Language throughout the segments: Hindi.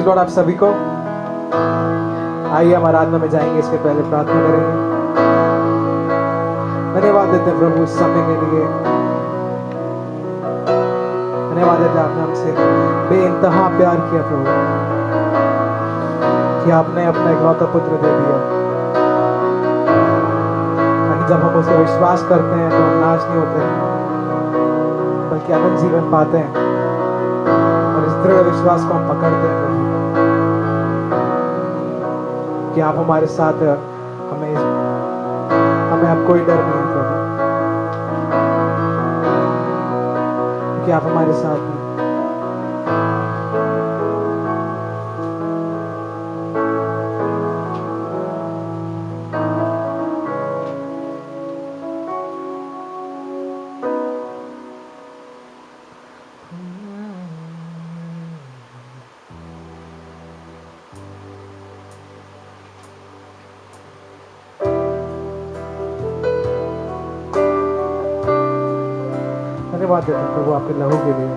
प्रेज लॉर्ड आप सभी को। आइए हम आराधना में जाएंगे, इसके पहले प्रार्थना करेंगे। धन्यवाद देते हैं प्रभु इस समय के लिए। धन्यवाद देते हैं आपने हमसे बेइंतहा प्यार किया प्रभु, कि आपने अपना इकलौता पुत्र दे दिया, ताकि जब हम उसे विश्वास करते हैं तो हम नाश नहीं होते बल्कि अनंत जीवन पाते हैं। और इस दृढ़ विश्वास को हम पकड़ते हैं प्रभु, कि आप हमारे साथ हैं। हमें अब कोई डर नहीं है प्रभु, कि आप हमारे साथ हैं। धन्यवाद देते हैं प्रभु आपके लहू के लिए।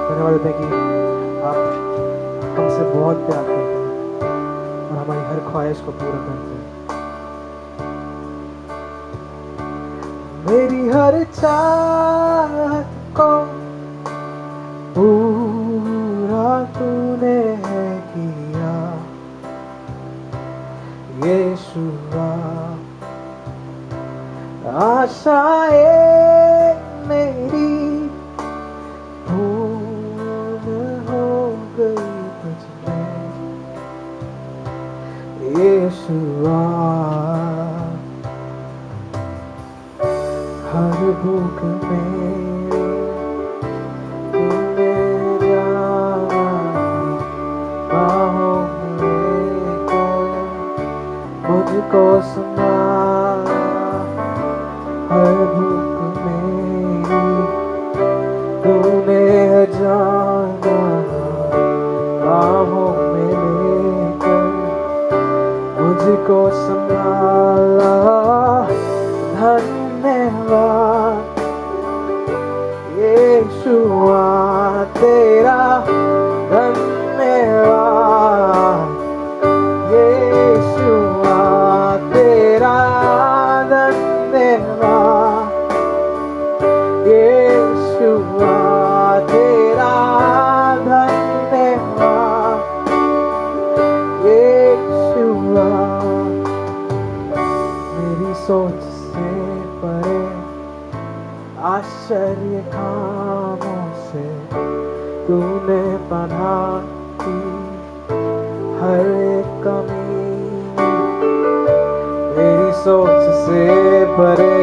धन्यवाद देते हैं कि आप हमसे बहुत प्यार करते हैं और हमारी हर ख्वाहिश को पूरा करते हैं। मेरी हर चाहत को पूरा तूने किया यीशुआ। आशाएं मेरी पूर्ण हो गई तुझमें यीशुआ। हर भूख मेरी तूने जाना, बाहों में लेकर मुझको संभाला। हर भूख मेरी तूने जाना, बाहों में लेकर मुझको संभाला। धन्यवाद यीशुआ तेरा, धन्यवाद यीशुआ तेरा, धन्यवाद यीशुआ तेरा, धन्यवाद यीशुआ। मेरी सोच से परे आश्चर्य कामों से तूने पनाह दी हर एक कमी। मेरी सोच से परे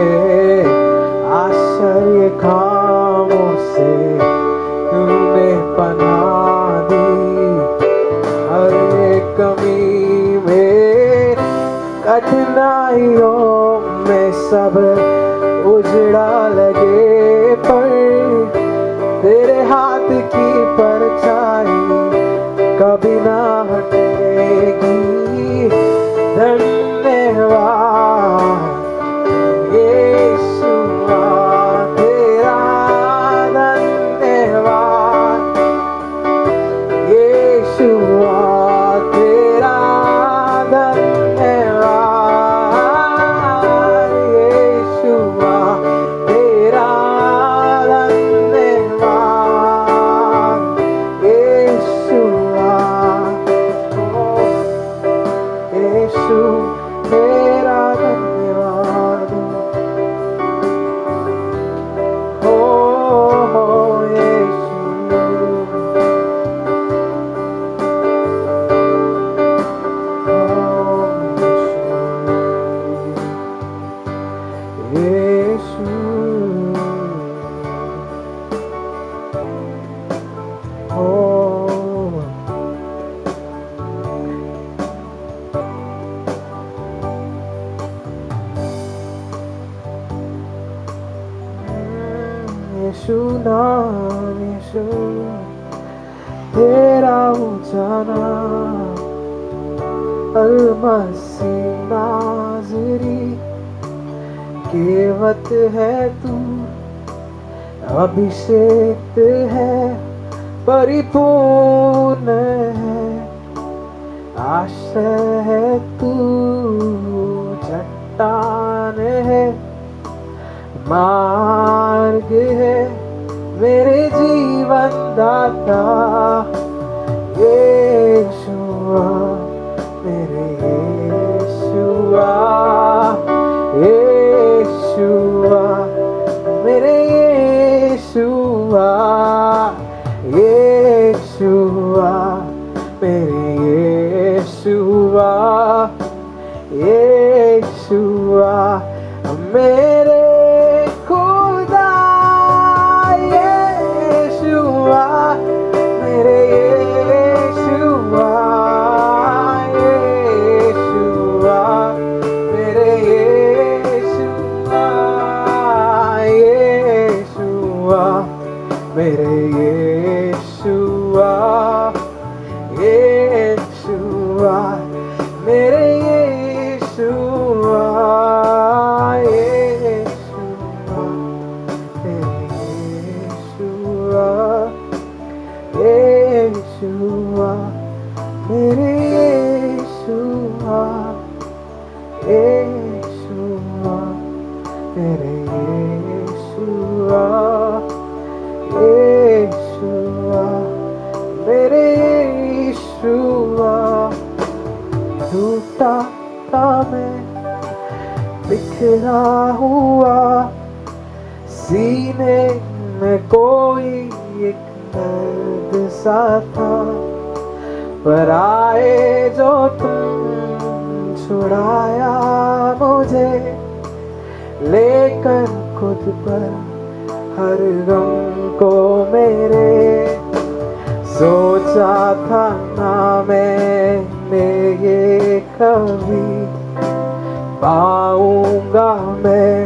आश्चर्य कामों से तूने पनाह दी हर एक कमी में। कठिनाइयों में सब उजड़ा लगे पर तेरे हाथ की परछाई कभी ना हटेगी। धन्यवाद यीशुआ तेरा, धन्यवाद यीशुआ तेरा, धन्यवाद यीशुआ तेरा, धन्यवाद यीशुआ। यीशु तेरा धन्यवाद। ओ यीशु, यीशु ओ यीशु नाम, यीशु तेरा ऊंचा नाम। अल-मसीह नाज़री केवत है तू, अभिषेक है परिपूर्ण है, आश्रय है तू, चट्टान है, मार्ग है, मेरे जीवन दाता यीशुआ, मेरे यीशुआ, यीशुआ, मेरे यीशुआ, यीशुआ, मेरे यीशुआ, यीशुआ, मेरे खुदा यीशुआ, मेरे यीशुआ, यीशुआ, मेरे यीशुआ, यीशुआ, मेरे यीशुआ, यीशुआ, मेरे यीशुआ, यीशुआ, मेरे यीशुआ, यीशुआ, मेरे यीशुआ, यीशुआ, मेरे यीशुआ, टूटा था मैं, बिखरा हुआ, सीने में कोई एक दर्द सा था, पर आए जो तुम, छुड़ाया मुझे, लेकर खुद पर हर गम को मेरे, सोचा था ना मैंने ये कभी पाऊंगा मैं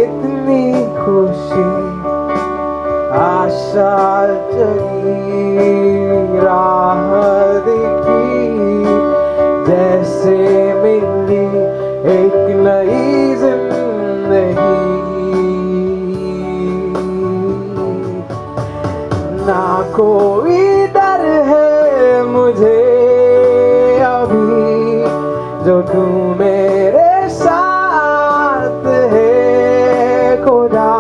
इतनी खुशी, आशा जगी, राह दिखी, जैसे मिली एक नई जिंदगी, ना कोई डर है मुझे अभी, जो तू मेरे साथ है खुदा,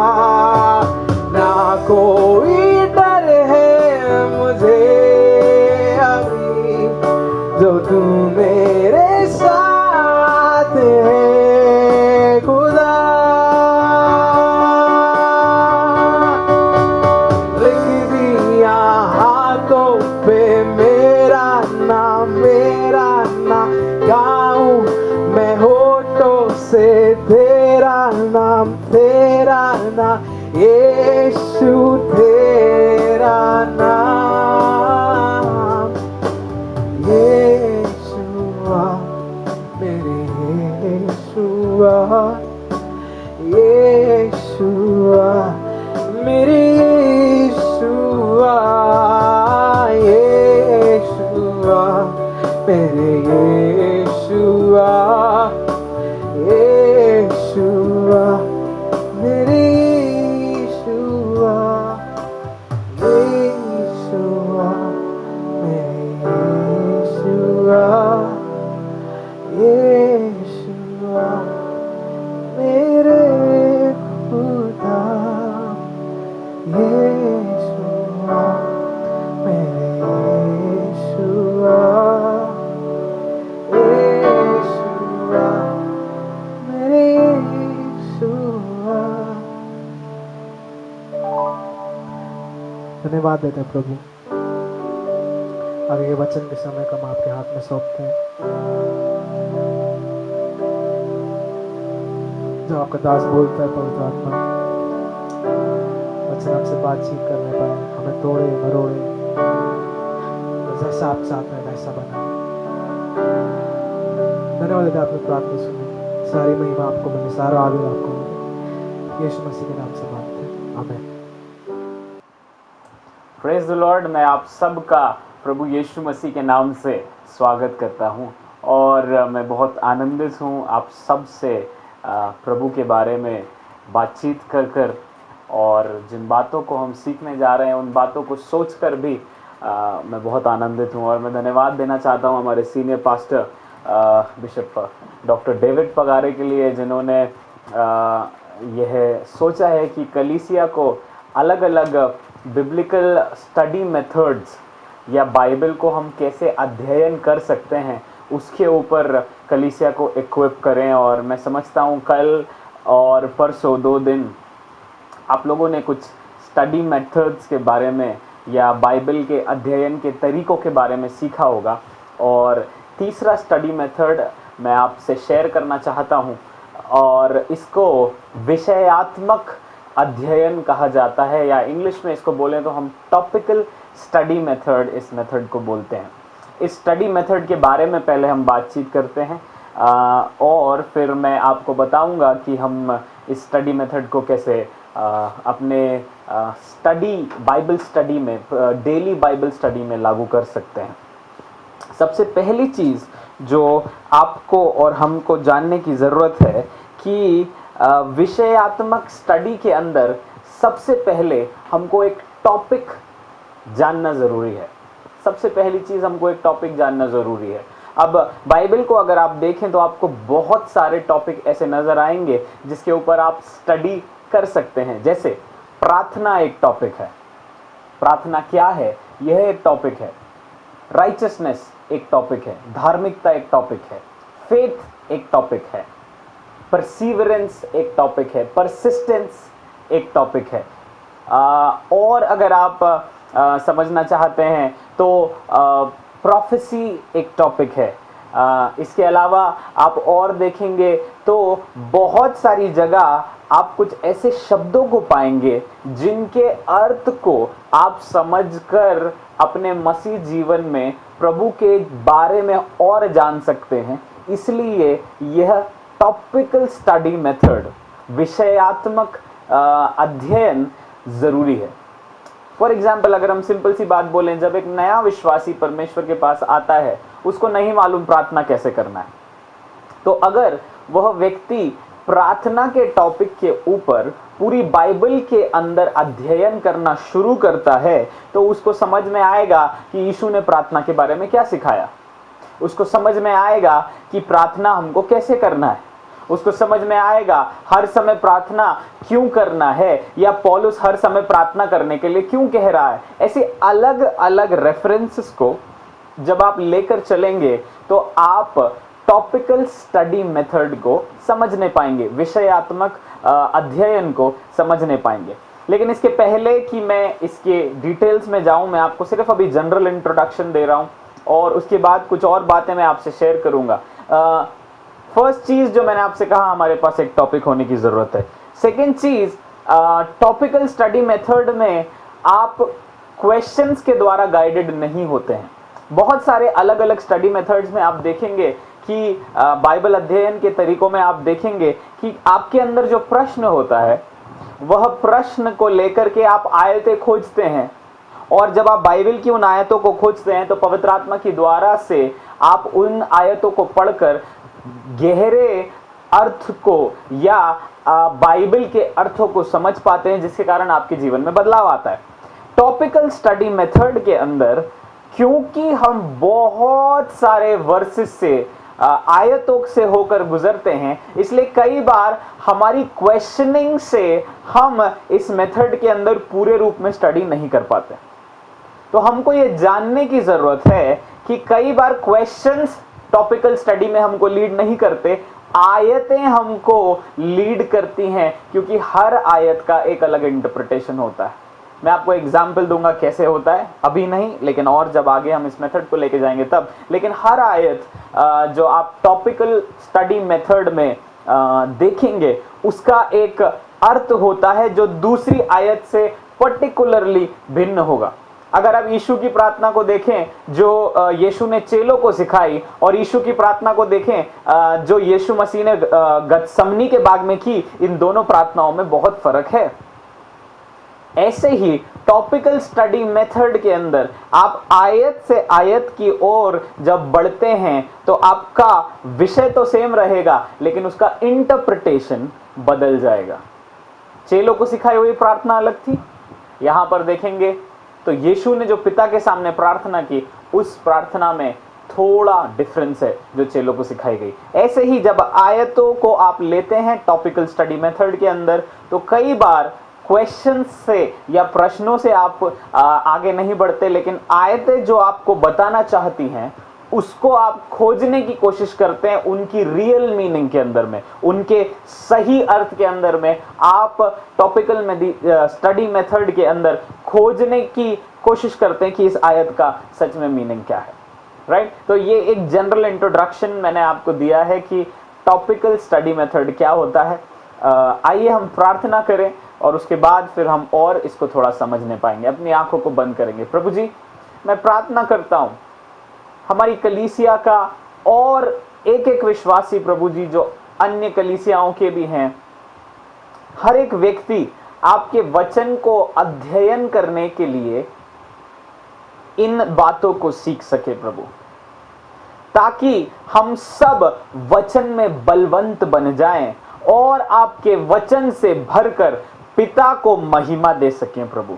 ना कोई डर है मुझे अभी, जो तू मेरे साथ है खुदा, लिख दिया हाथों पे मेरा नाम, गाऊं मैं होठों से तेरा नाम, यीशु तेरा नाम, यीशुआ, मेरे यीशुआ, यीशुआ, मेरे यीशुआ, यीशुआ, मेरे यीशुआ, यीशुआ, मेरे यीशुआ, यीशुआ, मेरे यीशुआ, यीशुआ, मेरे खुदा, यीशुआ, मेरे यीशुआ, यीशुआ, मेरे यीशुआ। धन्यवाद देते हैं प्रभु, आगे ये वचन के समय को हम आपके हाथ में सौंपते हैं। जो आपका दास बोलता है पवित्र आत्मा, वचन हमसे बातचीत करने पाए, हमें तोड़े मरोड़े, जैसा आप चाहते हैं वैसा बनाए। धन्यवाद देते हैं आपने प्रार्थना सुनी, सारी महिमा आपको मिले, सारा आदर आपको मिले, यीशु मसीह के नाम से मांगते हैं, आमीन। Praise the Lord. मैं आप सबका प्रभु यीशु मसीह के नाम से स्वागत करता हूं और मैं बहुत आनंदित हूं आप सब से प्रभु के बारे में बातचीत कर और जिन बातों को हम सीखने जा रहे हैं उन बातों को सोचकर भी मैं बहुत आनंदित हूँ। और मैं धन्यवाद देना चाहता हूँ हमारे senior pastor bishop doctor David Pagare के लिए, जिन्होंने यह सोचा है कि कलीसिया को अलग अलग बिब्लिकल स्टडी मेथड्स या बाइबल को हम कैसे अध्ययन कर सकते हैं उसके ऊपर कलीसिया को इक्विप करें। और मैं समझता हूँ कल और परसों 2 दिन आप लोगों ने कुछ स्टडी मेथड्स के बारे में या बाइबल के अध्ययन के तरीकों के बारे में सीखा होगा। और तीसरा स्टडी मेथड मैं आपसे शेयर करना चाहता हूँ, और इसको विषयात्मक अध्ययन कहा जाता है, या इंग्लिश में इसको बोलें तो हम टॉपिकल स्टडी मेथड इस मेथड को बोलते हैं। इस स्टडी मेथड के बारे में पहले हम बातचीत करते हैं और फिर मैं आपको बताऊंगा कि हम इस स्टडी मेथड को कैसे अपने बाइबल स्टडी में, डेली बाइबल स्टडी में लागू कर सकते हैं। सबसे पहली चीज़ जो आपको और हमको जानने की ज़रूरत है कि विषयात्मक स्टडी के अंदर सबसे पहले हमको एक टॉपिक जानना ज़रूरी है। सबसे पहली चीज़ हमको एक टॉपिक जानना ज़रूरी है। अब बाइबल को अगर आप देखें तो आपको बहुत सारे टॉपिक ऐसे नज़र आएंगे जिसके ऊपर आप स्टडी कर सकते हैं। जैसे प्रार्थना एक टॉपिक है, प्रार्थना क्या है यह एक टॉपिक है। राइचसनेस एक टॉपिक है, धार्मिकता एक टॉपिक है, फेथ एक टॉपिक है, परसीवरेंस एक टॉपिक है, परसिस्टेंस एक टॉपिक है। और अगर आप समझना चाहते हैं तो प्रोफेसी एक टॉपिक है। इसके अलावा आप और देखेंगे तो बहुत सारी जगह आप कुछ ऐसे शब्दों को पाएंगे जिनके अर्थ को आप समझकर अपने मसीह जीवन में प्रभु के बारे में और जान सकते हैं। इसलिए यह टॉपिकल स्टडी मेथड, विषयात्मक अध्ययन ज़रूरी है। फॉर एग्जाम्पल, अगर हम सिंपल सी बात बोलें, जब एक नया विश्वासी परमेश्वर के पास आता है, उसको नहीं मालूम प्रार्थना कैसे करना है, तो अगर वह व्यक्ति प्रार्थना के टॉपिक के ऊपर पूरी बाइबल के अंदर अध्ययन करना शुरू करता है तो उसको समझ में आएगा कि यीशु ने प्रार्थना के बारे में क्या सिखाया। उसको समझ में आएगा कि प्रार्थना हमको कैसे करना है। उसको समझ में आएगा हर समय प्रार्थना क्यों करना है, या पौलुस हर समय प्रार्थना करने के लिए क्यों कह रहा है। ऐसे अलग अलग रेफरेंसेस को जब आप लेकर चलेंगे तो आप टॉपिकल स्टडी मेथड को समझने पाएंगे, विषयात्मक अध्ययन को समझने पाएंगे। लेकिन इसके पहले कि मैं इसके डिटेल्स में जाऊं, मैं आपको सिर्फ अभी जनरल इंट्रोडक्शन दे रहा हूं और उसके बाद कुछ और बातें मैं आपसे शेयर करूंगा। फर्स्ट चीज जो मैंने आपसे कहा, हमारे पास एक टॉपिक होने की जरूरत है। सेकेंड चीज, टॉपिकल स्टडी मेथड में आप क्वेश्चंस के द्वारा गाइडेड नहीं होते हैं। बहुत सारे अलग अलग स्टडी मेथड्स में आप देखेंगे कि बाइबल अध्ययन के तरीकों में आप देखेंगे कि आपके अंदर जो प्रश्न होता है वह प्रश्न को लेकर के आप आयतें खोजते हैं, और जब आप बाइबल की उन आयतों को खोजते हैं तो पवित्र आत्मा की द्वारा से आप उन आयतों को पढ़कर गहरे अर्थ को या बाइबल के अर्थों को समझ पाते हैं, जिसके कारण आपके जीवन में बदलाव आता है। टॉपिकल स्टडी मेथड के अंदर क्योंकि हम बहुत सारे वर्सेस से, आयतों से होकर गुजरते हैं, इसलिए कई बार हमारी क्वेश्चनिंग से हम इस मेथड के अंदर पूरे रूप में स्टडी नहीं कर पाते। तो हमको ये जानने की जरूरत है कि कई बार क्वेश्चंस टॉपिकल स्टडी में हमको लीड नहीं करते, आयतें हमको लीड करती हैं, क्योंकि हर आयत का एक अलग इंटरप्रिटेशन होता है। मैं आपको एग्जाम्पल दूंगा कैसे होता है, अभी नहीं, लेकिन और जब आगे हम इस मेथड को लेके जाएंगे तब। लेकिन हर आयत जो आप टॉपिकल स्टडी मेथड में देखेंगे उसका एक अर्थ होता है जो दूसरी आयत से पर्टिकुलरली भिन्न होगा। अगर आप यीशु की प्रार्थना को देखें जो यीशु ने चेलों को सिखाई, और यीशु की प्रार्थना को देखें जो यीशु मसीह ने गतसमनी के बाग में की, इन दोनों प्रार्थनाओं में बहुत फर्क है। ऐसे ही टॉपिकल स्टडी मेथड के अंदर आप आयत से आयत की ओर जब बढ़ते हैं तो आपका विषय तो सेम रहेगा लेकिन उसका इंटरप्रिटेशन बदल जाएगा। चेलों को सिखाई हुई प्रार्थना अलग थी। यहां पर देखेंगे तो यीशु ने जो पिता के सामने प्रार्थना की, उस प्रार्थना में थोड़ा डिफरेंस है जो चेलों को सिखाई गई। ऐसे ही जब आयतों को आप लेते हैं टॉपिकल स्टडी मेथड के अंदर, तो कई बार क्वेश्चन से या प्रश्नों से आप आगे नहीं बढ़ते, लेकिन आयतें जो आपको बताना चाहती हैं उसको आप खोजने की कोशिश करते हैं, उनकी रियल मीनिंग के अंदर में, उनके सही अर्थ के अंदर में आप टॉपिकल स्टडी मेथड के अंदर खोजने की कोशिश करते हैं कि इस आयत का सच में मीनिंग क्या है। राइट? तो ये एक जनरल इंट्रोडक्शन मैंने आपको दिया है कि टॉपिकल स्टडी मेथड क्या होता है। आइए हम प्रार्थना करें और उसके बाद फिर हम और इसको थोड़ा समझने पाएंगे। अपनी आंखों को बंद करेंगे। प्रभु जी, मैं प्रार्थना करता हूं हमारी कलीसिया का और एक एक विश्वासी प्रभु जी जो अन्य कलीसियाओं के भी हैं, हर एक व्यक्ति आपके वचन को अध्ययन करने के लिए इन बातों को सीख सके प्रभु, ताकि हम सब वचन में बलवंत बन जाएं और आपके वचन से भरकर पिता को महिमा दे सकें प्रभु।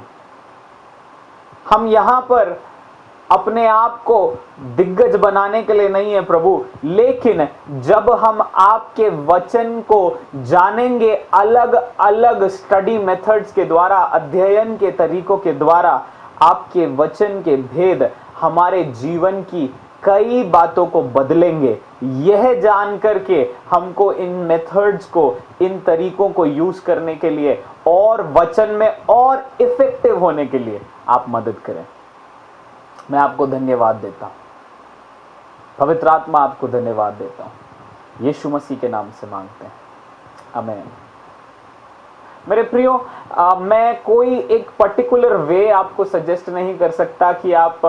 हम यहां पर अपने आप को दिग्गज बनाने के लिए नहीं है प्रभु, लेकिन जब हम आपके वचन को जानेंगे अलग अलग स्टडी मेथड्स के द्वारा, अध्ययन के तरीकों के द्वारा, आपके वचन के भेद हमारे जीवन की कई बातों को बदलेंगे। यह जान करके हमको इन मेथड्स को, इन तरीकों को यूज करने के लिए और वचन में और इफेक्टिव होने के लिए आप मदद करें। मैं आपको धन्यवाद देता हूं, पवित्र आत्मा आपको धन्यवाद देता हूं। यीशु मसीह के नाम से मांगते हैं, आमीन। मेरे प्रियो, मैं कोई एक पर्टिकुलर वे आपको सजेस्ट नहीं कर सकता कि आप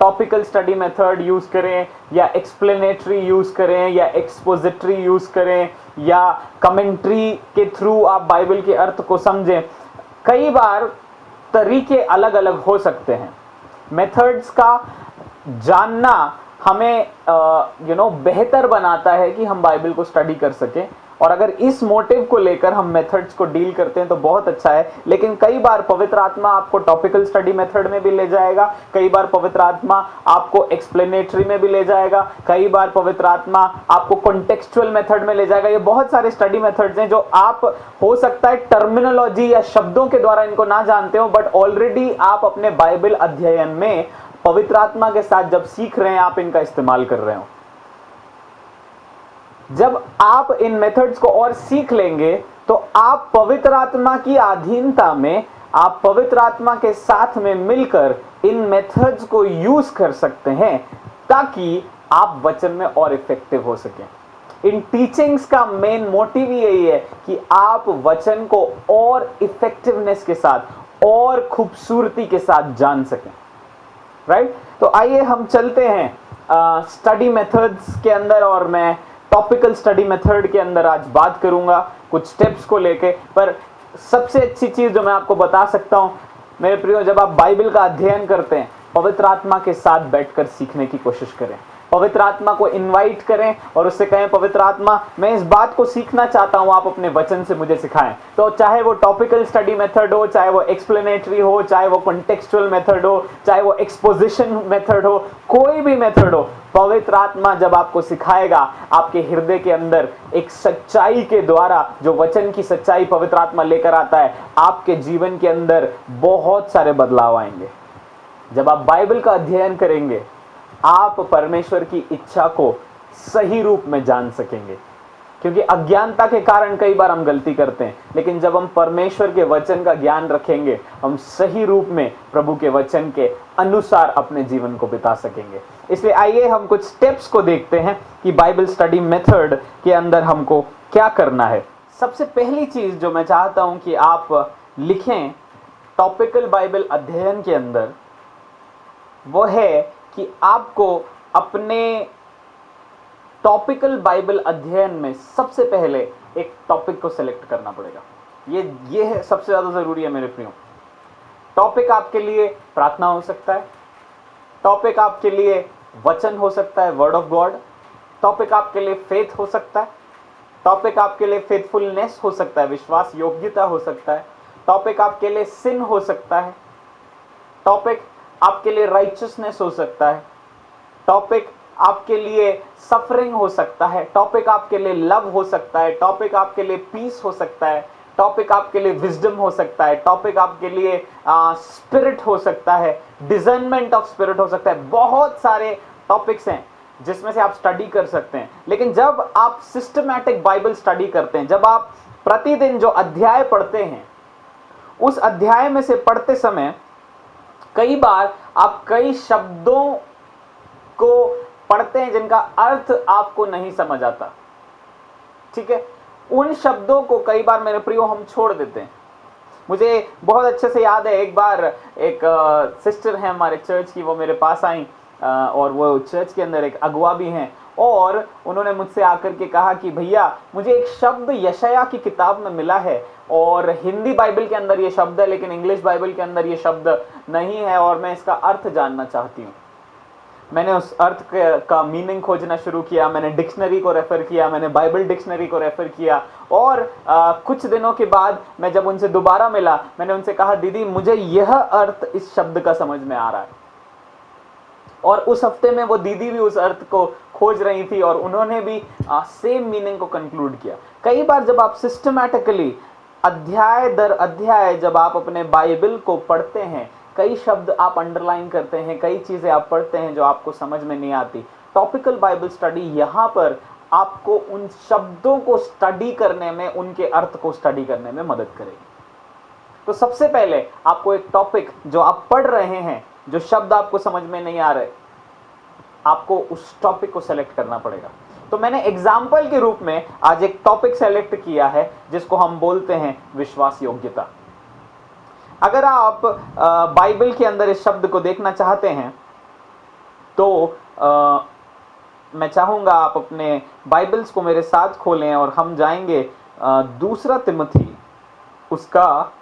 टॉपिकल स्टडी मेथड यूज करें या एक्सप्लेनेटरी यूज करें या एक्सपोजिटरी यूज करें या कमेंट्री के थ्रू आप बाइबल के अर्थ को समझें। कई बार तरीके अलग अलग हो सकते हैं। मेथड्स का जानना हमें बेहतर बनाता है कि हम बाइबल को स्टडी कर सकें, और अगर इस मोटिव को लेकर हम मेथड्स को डील करते हैं तो बहुत अच्छा है। लेकिन कई बार पवित्र आत्मा आपको टॉपिकल स्टडी मेथड में भी ले जाएगा, कई बार पवित्र आत्मा आपको एक्सप्लेनेटरी में भी ले जाएगा, कई बार पवित्र आत्मा आपको कॉन्टेक्सचुअल मेथड में ले जाएगा। ये बहुत सारे स्टडी मेथड्स हैं जो आप हो सकता है टर्मिनोलॉजी या शब्दों के द्वारा इनको ना जानते हो, बट ऑलरेडी आप अपने बाइबल अध्ययन में पवित्र आत्मा के साथ जब सीख रहे हैं, आप इनका इस्तेमाल कर रहे हो। जब आप इन मेथड्स को और सीख लेंगे तो आप पवित्र आत्मा की अधीनता में, आप पवित्र आत्मा के साथ में मिलकर इन मेथड्स को यूज कर सकते हैं ताकि आप वचन में और इफेक्टिव हो सकें। इन टीचिंग्स का मेन मोटिव यही है कि आप वचन को और इफेक्टिवनेस के साथ और खूबसूरती के साथ जान सकें। राइट? तो आइए हम चलते हैं स्टडी मेथड्स के अंदर, और मैं टॉपिकल स्टडी मेथड के अंदर आज बात करूंगा कुछ स्टेप्स को लेके। पर सबसे अच्छी चीज जो मैं आपको बता सकता हूं मेरे प्रियो, जब आप बाइबल का अध्ययन करते हैं, पवित्र आत्मा के साथ बैठकर सीखने की कोशिश करें। पवित्र आत्मा को इनवाइट करें और उससे कहें, पवित्र आत्मा मैं इस बात को सीखना चाहता हूं, आप अपने वचन से मुझे सिखाएं। तो चाहे वो टॉपिकल स्टडी मेथड हो, चाहे वो एक्सप्लेनेटरी हो, चाहे वो कॉन्टेक्सचुअल मेथड हो, चाहे वो एक्सपोजिशन मेथड हो, कोई भी मेथड हो, पवित्र आत्मा जब आपको सिखाएगा, आपके हृदय के अंदर एक सच्चाई के द्वारा, जो वचन की सच्चाई पवित्र आत्मा लेकर आता है, आपके जीवन के अंदर बहुत सारे बदलाव आएंगे। जब आप बाइबल का अध्ययन करेंगे, आप परमेश्वर की इच्छा को सही रूप में जान सकेंगे, क्योंकि अज्ञानता के कारण कई बार हम गलती करते हैं। लेकिन जब हम परमेश्वर के वचन का ज्ञान रखेंगे, हम सही रूप में प्रभु के वचन के अनुसार अपने जीवन को बिता सकेंगे। इसलिए आइए हम कुछ स्टेप्स को देखते हैं कि बाइबल स्टडी मेथड के अंदर हमको क्या करना है। सबसे पहली चीज जो मैं चाहता हूं कि आप लिखें टॉपिकल बाइबल अध्ययन के अंदर, वो है कि आपको अपने टॉपिकल बाइबल अध्ययन में सबसे पहले एक टॉपिक को सिलेक्ट करना पड़ेगा। ये है सबसे ज्यादा जरूरी है मेरे प्रियो। टॉपिक आपके लिए प्रार्थना हो सकता है, टॉपिक आपके लिए वचन हो सकता है, वर्ड ऑफ गॉड, टॉपिक आपके लिए फेथ हो सकता है, टॉपिक आपके लिए फेथफुलनेस हो सकता है, विश्वास योग्यता हो सकता है। टॉपिक आपके लिए सिन हो सकता है। टॉपिक आपके लिए राइचियसनेस हो सकता है। टॉपिक आपके लिए सफरिंग हो सकता है। टॉपिक आपके लिए लव हो सकता है। टॉपिक आपके लिए पीस हो सकता है। टॉपिक आपके लिए विजडम हो सकता है। टॉपिक आपके लिए स्पिरिट हो सकता है, डिजर्नमेंट ऑफ स्पिरिट हो सकता है। बहुत सारे टॉपिक्स हैं जिसमें से आप स्टडी कर सकते हैं। लेकिन जब आप सिस्टमैटिक बाइबल स्टडी करते हैं, जब आप प्रतिदिन जो अध्याय पढ़ते हैं, उस अध्याय में से पढ़ते समय कई बार आप कई शब्दों को पढ़ते हैं जिनका अर्थ आपको नहीं समझ आता। ठीक है, उन शब्दों को कई बार मेरे प्रियो हम छोड़ देते हैं। मुझे बहुत अच्छे से याद है, एक बार एक सिस्टर है हमारे चर्च की, वो मेरे पास आई और वो चर्च के अंदर एक अगुआ भी हैं, और उन्होंने मुझसे आकर के कहा कि भैया मुझे एक शब्द यशाया की किताब में मिला है, और हिंदी बाइबल के अंदर ये शब्द है लेकिन इंग्लिश बाइबल के अंदर ये शब्द नहीं है, और मैं इसका अर्थ जानना चाहती हूँ। मैंने उस अर्थ का मीनिंग खोजना शुरू किया। मैंने डिक्शनरी को रेफर किया, मैंने बाइबल डिक्शनरी को रेफर किया, और कुछ दिनों के बाद मैं जब उनसे दोबारा मिला, मैंने उनसे कहा दीदी मुझे यह अर्थ इस शब्द का समझ में आ रहा है। और उस हफ्ते में वो दीदी भी उस अर्थ को खोज रही थी और उन्होंने भी सेम मीनिंग को कंक्लूड किया। कई बार जब आप सिस्टमैटिकली अध्याय दर अध्याय जब आप अपने बाइबल को पढ़ते हैं, कई शब्द आप अंडरलाइन करते हैं, कई चीजें आप पढ़ते हैं जो आपको समझ में नहीं आती। टॉपिकल बाइबल स्टडी यहाँ पर आपको उन शब्दों को स्टडी करने में, उनके अर्थ को स्टडी करने में मदद करेगी। तो सबसे पहले आपको एक टॉपिक जो आप पढ़ रहे हैं, जो शब्द आपको समझ में नहीं आ रहे, आपको उस टॉपिक को सेलेक्ट करना पड़ेगा। तो मैंने एग्जाम्पल के रूप में आज एक टॉपिक सेलेक्ट किया है जिसको हम बोलते हैं विश्वास योग्यता। अगर आप बाइबल के अंदर इस शब्द को देखना चाहते हैं तो मैं चाहूंगा आप अपने बाइबल्स को मेरे साथ खोलें और हम जाएंगे दूसरा तिमोथी, उसका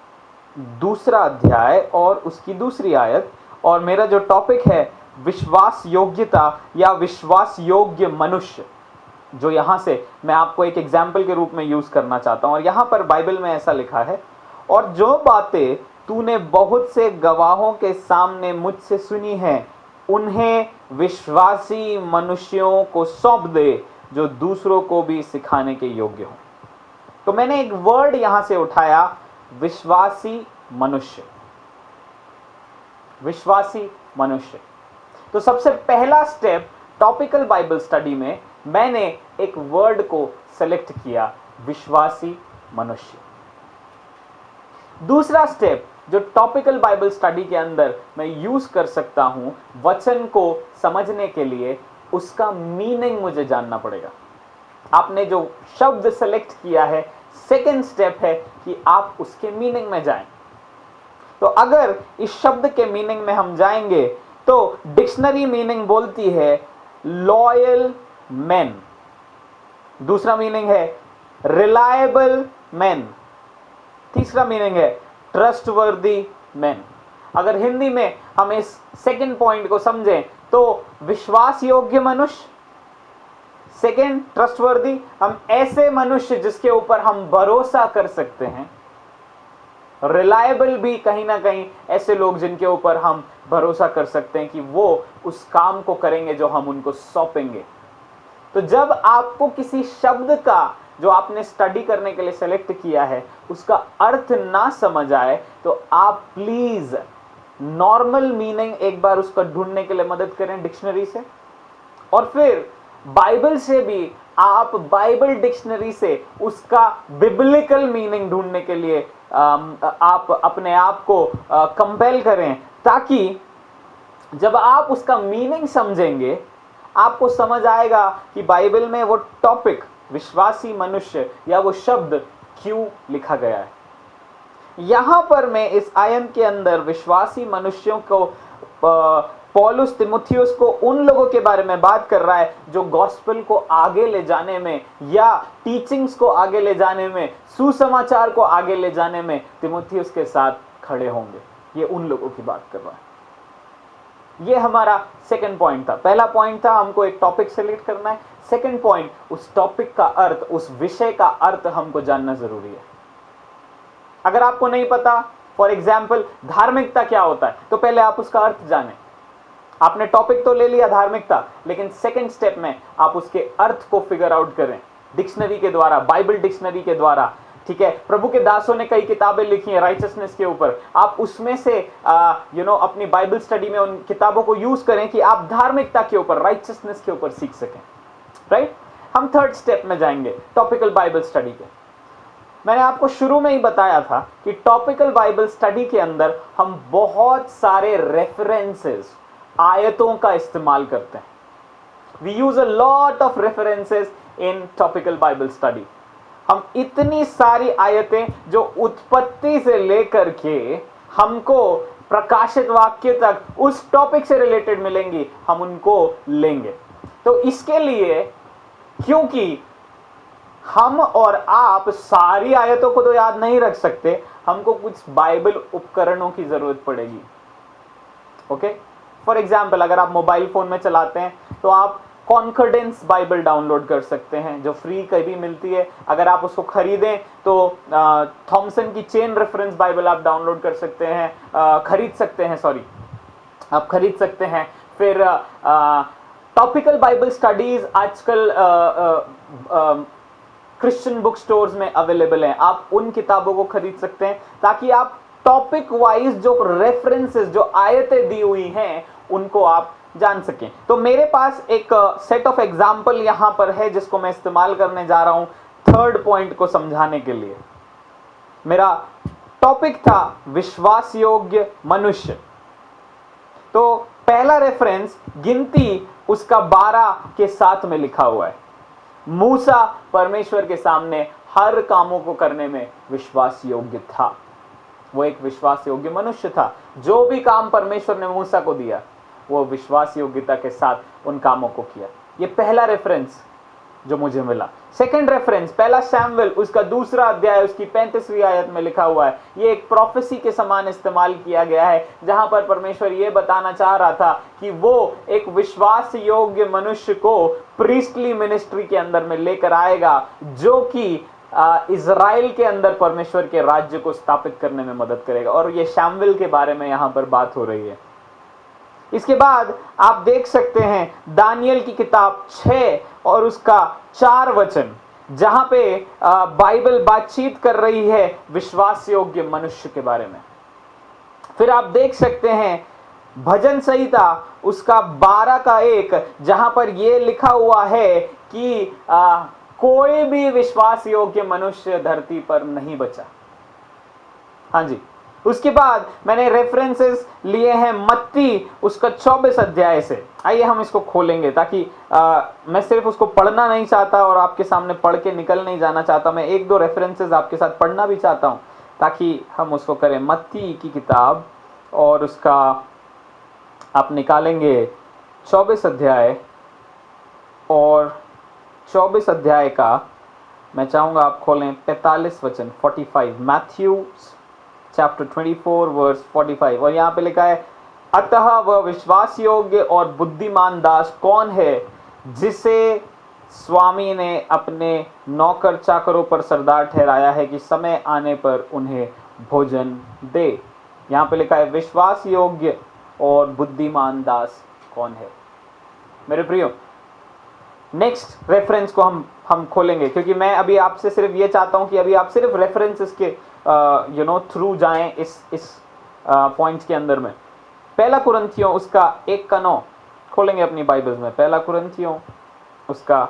दूसरा अध्याय और उसकी दूसरी आयत। और मेरा जो टॉपिक है विश्वास योग्यता या विश्वास योग्य मनुष्य, जो यहां से मैं आपको एक एग्जाम्पल के रूप में यूज करना चाहता हूं। और यहां पर बाइबल में ऐसा लिखा है, और जो बातें तूने बहुत से गवाहों के सामने मुझसे सुनी हैं, उन्हें विश्वासी मनुष्यों को सौंप दे जो दूसरों को भी सिखाने के योग्य हो। तो मैंने एक वर्ड यहां से उठाया, विश्वासी मनुष्य। विश्वासी मनुष्य। तो सबसे पहला स्टेप टॉपिकल बाइबल स्टडी में मैंने एक वर्ड को सेलेक्ट किया, विश्वासी मनुष्य। दूसरा स्टेप जो टॉपिकल बाइबल स्टडी के अंदर मैं यूज कर सकता हूं वचन को समझने के लिए, उसका मीनिंग मुझे जानना पड़ेगा। आपने जो शब्द सेलेक्ट किया है, सेकेंड स्टेप है कि आप उसके मीनिंग में जाएं। तो अगर इस शब्द के मीनिंग में हम जाएंगे तो डिक्शनरी मीनिंग बोलती है लॉयल मैन। दूसरा मीनिंग है रिलायबल मैन। तीसरा मीनिंग है ट्रस्टवर्दी मैन। अगर हिंदी में हम इस सेकंड पॉइंट को समझें तो विश्वास योग्य मनुष्य, सेकंड ट्रस्टवर्दी, हम ऐसे मनुष्य जिसके ऊपर हम भरोसा कर सकते हैं। रिलायबल भी कहीं ना कहीं ऐसे लोग जिनके ऊपर हम भरोसा कर सकते हैं कि वो उस काम को करेंगे जो हम उनको सौंपेंगे। तो जब आपको किसी शब्द का जो आपने स्टडी करने के लिए सेलेक्ट किया है उसका अर्थ ना समझ आए तो आप प्लीज नॉर्मल मीनिंग एक बार उसका ढूंढने के लिए मदद करें डिक्शनरी से, और फिर बाइबल से भी आप बाइबल डिक्शनरी से उसका बिब्लिकल मीनिंग ढूंढने के लिए आप अपने आप को कंपेल करें, ताकि जब आप उसका मीनिंग समझेंगे आपको समझ आएगा कि बाइबल में वो टॉपिक विश्वासी मनुष्य या वो शब्द क्यों लिखा गया है। यहां पर मैं इस आयत के अंदर विश्वासी मनुष्यों को पौलुस तिमुथियुस को उन लोगों के बारे में बात कर रहा है जो गॉस्पेल को आगे ले जाने में या टीचिंग्स को आगे ले जाने में, सुसमाचार को आगे ले जाने में तिमुथियुस के साथ खड़े होंगे। ये उन लोगों की बात कर रहा है। ये हमारा सेकंड पॉइंट था। पहला पॉइंट था हमको एक टॉपिक सेलेक्ट करना है, सेकंड पॉइंट उस टॉपिक का अर्थ, उस विषय का अर्थ हमको जानना जरूरी है। अगर आपको नहीं पता, फॉर एग्जाम्पल धार्मिकता क्या होता है, तो पहले आप उसका अर्थ जानें। आपने टॉपिक तो ले लिया धार्मिकता, लेकिन सेकंड स्टेप में आप उसके अर्थ को फिगर आउट करें डिक्शनरी के द्वारा, बाइबल डिक्शनरी के द्वारा। ठीक है, प्रभु के दासों ने कई किताबें लिखी हैं राइचसनेस के ऊपर, आप उसमें से अपनी बाइबल स्टडी में उन किताबों को यूज करें कि आप धार्मिकता के ऊपर, राइचसनेस के ऊपर सीख सकें। राइट, हम थर्ड स्टेप में जाएंगे, टॉपिकल बाइबल स्टडी के। मैंने आपको शुरू में ही बताया था कि टॉपिकल बाइबल स्टडी के अंदर हम बहुत सारे रेफरेंसेस, आयतों का इस्तेमाल करते हैं। We use a lot of references in topical Bible study. हम इतनी सारी आयतें जो उत्पत्ति से लेकर के हमको प्रकाशित वाक्य तक उस टॉपिक से रिलेटेड मिलेंगी, हम उनको लेंगे। तो इसके लिए, क्योंकि हम और आप सारी आयतों को तो याद नहीं रख सकते, हमको कुछ बाइबल उपकरणों की जरूरत पड़ेगी। ओके, फॉर एग्जाम्पल अगर आप मोबाइल फोन में चलाते हैं तो आप कॉन्कर्डेंस बाइबल डाउनलोड कर सकते हैं, जो फ्री कभी मिलती है। अगर आप उसको खरीदें तो थॉमसन की चेन रेफरेंस बाइबल आप डाउनलोड कर सकते हैं, खरीद सकते हैं, सॉरी, आप खरीद सकते हैं। फिर टॉपिकल बाइबल स्टडीज आजकल क्रिश्चियन बुक स्टोर्स में अवेलेबल हैं, आप उन किताबों को खरीद सकते हैं ताकि आप टॉपिक वाइज जो रेफरेंसेस, जो आयतें दी हुई हैं, उनको आप जान सकें। तो मेरे पास एक सेट ऑफ एग्जाम्पल यहां पर है जिसको मैं इस्तेमाल करने जा रहा हूं थर्ड पॉइंट को समझाने के लिए। मेरा टॉपिक था विश्वास योग्य मनुष्य। तो पहला रेफरेंस गिनती उसका 12 के 7 में लिखा हुआ है। मूसा परमेश्वर के सामने हर कामों को करने में विश्वास योग्य था। वो एक विश्वास योग्य मनुष्य था। जो भी काम परमेश्वर ने मूसा को दिया, वो विश्वास योग्यता के साथ उन कामों को किया। ये पहला रेफरेंस जो मुझे मिला। सेकंड रेफरेंस पहला शैमुएल उसका 2 अध्याय उसकी 35वीं आयत में लिखा हुआ है। ये एक प्रोफेसी के समान इस्तेमाल किया गया है, जहां पर परमेश्वर ये बताना चाह रहा था कि वो एक विश्वास योग्य मनुष्य को प्रीस्टली मिनिस्ट्री के अंदर में लेकर आएगा, जो कि इज़राइल के अंदर परमेश्वर के राज्य को स्थापित करने में मदद करेगा। और ये शैमुएल के बारे में यहां पर बात हो रही है। इसके बाद आप देख सकते हैं दानियल की किताब 6 और उसका 4 वचन, जहां पे बाइबल बातचीत कर रही है विश्वास योग्य मनुष्य के बारे में। फिर आप देख सकते हैं भजन संहिता उसका 12 का 1, जहां पर यह लिखा हुआ है कि कोई भी विश्वास योग्य मनुष्य धरती पर नहीं बचा। हाँ जी। उसके बाद मैंने रेफरेंसेस लिए हैं मत्ती उसका 24 अध्याय से। आइए हम इसको खोलेंगे, ताकि मैं सिर्फ उसको पढ़ना नहीं चाहता और आपके सामने पढ़ के निकल नहीं जाना चाहता। मैं 1-2 रेफरेंसेस आपके साथ पढ़ना भी चाहता हूं ताकि हम उसको करें। मत्ती की किताब और उसका आप निकालेंगे 24 अध्याय, और 24 अध्याय का मैं चाहूंगा आप खोलें 45 वचन 45, मैथ्यू चैप्टर 24 वर्स 45। और यहाँ पे लिखा है, अतः वह विश्वास योग्य और बुद्धिमान दास कौन है जिसे स्वामी ने अपने नौकर चाकरों पर सरदार ठहराया है कि समय आने पर उन्हें भोजन दे। यहाँ पे लिखा है विश्वास योग्य और बुद्धिमान दास कौन है। मेरे प्रियो, नेक्स्ट रेफरेंस को हम खोलेंगे, क्योंकि मैं अभी आपसे सिर्फ ये चाहता हूं कि अभी आप सिर्फ रेफरेंसेस के थ्रू जाएं इस पॉइंट्स के अंदर में। पहला कुरिन्थियों उसका 1 का 9 खोलेंगे अपनी बाइबल्स में। पहला कुरिन्थियों उसका